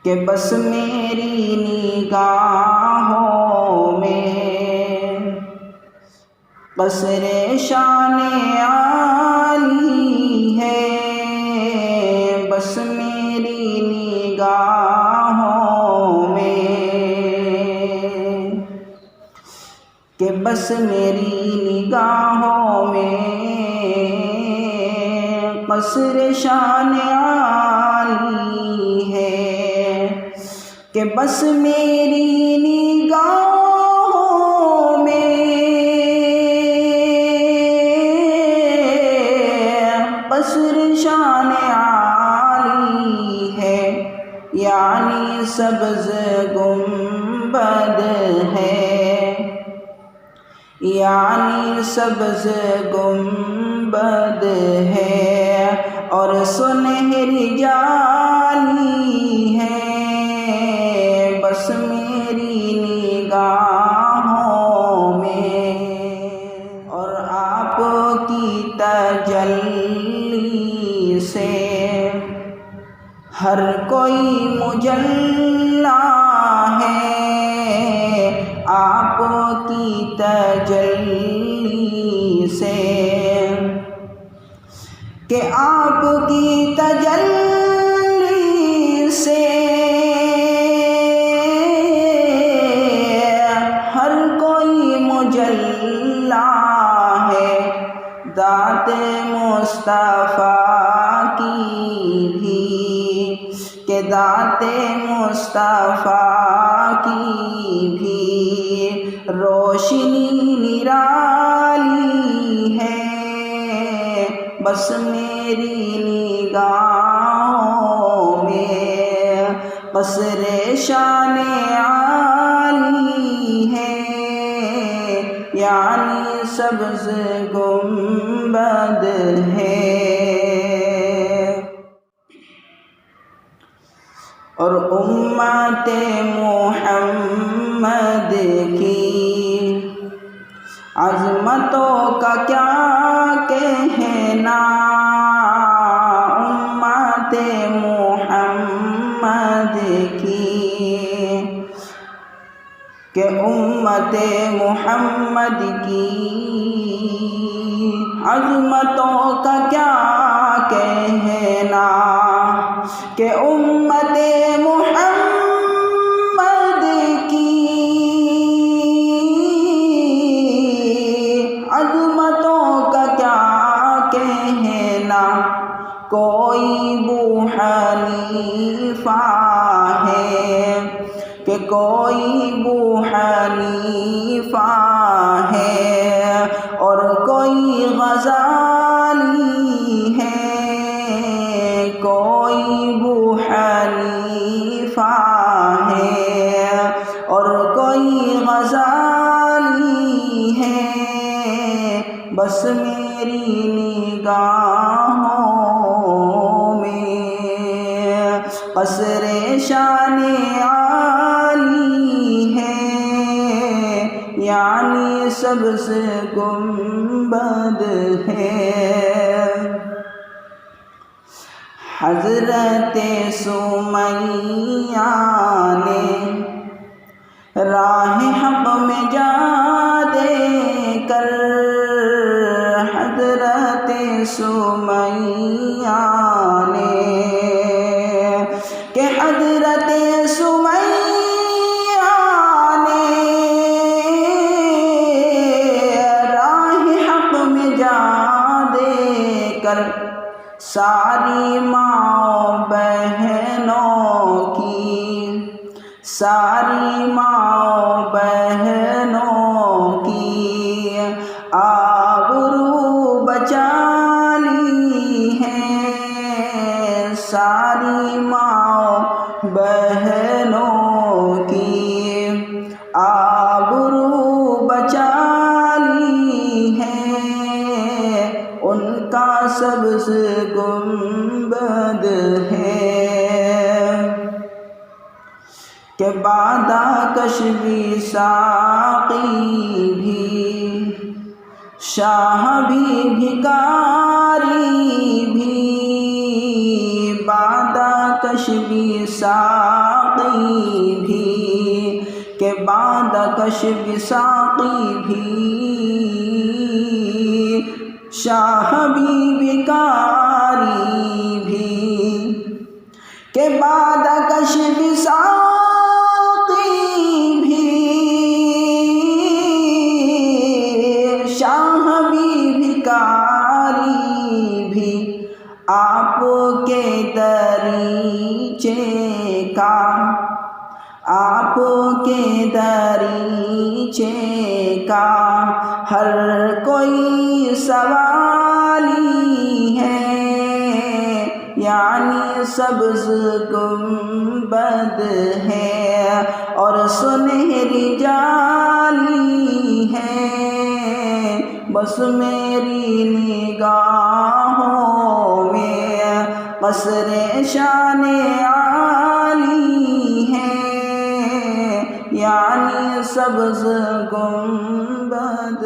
کہ بس میری نگاہوں میں قصر شان عالی ہے، بس میری نگاہوں میں، کہ بس میری نگاہوں میں قصر شان عالی ہے، کہ بس میری نگاہوں میں قصر شان عالی ہے، یعنی سبز گنبد ہے، یعنی سبز گنبد ہے اور سنہری جالی ہے، بس میری نگاہوں میں، اور آپ کی تجلی سے ہر کوئی مجلا ہے، آپ کی تجلی سے، کہ آپ کی تجلی سے ہر کوئی مجلا ہے، ذات مصطفیٰ کی بھی، کہ ذات مصطفیٰ کی بھی روشنی نرالی ہے، بس میری نگاہوں میں قصر شان عالی ہے، یعنی سبز گنبد ہے، اور امت محمد کی عظمتوں کا کیا کہنا، امت محمد کی، کہ امت محمد کی عظمتوں کا کیا کہنا، کہ امت محمد کی عظمتوں کا کیا کہنا، کوئی ابو حنیفہ ہے، کہ کوئی ابو حنیفہ ہے، اور کوئی غزالی ہے، کوئی ابو حنیفہ ہے اور کوئی غزالی ہے، بس میری نگاہوں میں قصر شان عالی ہے، یعنی سبز گنبد ہے، حضرت سمیہ نے راہ حق میں جا دے کر، حضرت سمیہ نے، کہ حضرت سمیہ نے راہ حق میں جا دے کر ساری ماں بہنوں کی، ساری ماں بہنوں کی آبرو بچا لی ہے، ساری ماں بہنوں کی آبرو بچا لی ہے، ان کا سبز گنبد ہے، کہ بادہ کش بھی ساقی بھی شاہ بھی بھکاری بھی، بادہ کش کشب ساقی بھی، کہ بعد کشف ساقی بھی شاہ حبیب کاری بھی، کہ بعد کشف ساقی بھی شاہ حبیب کاری بھی، آپ کے دریچے کا، آپ کے دریچے کا ہر کوئی سوالی ہے، یعنی سبز گنبد ہے اور سنہری جالی ہے، بس میری نگاہوں میں قصر شان عالی ہے، یعنی سبز گنبد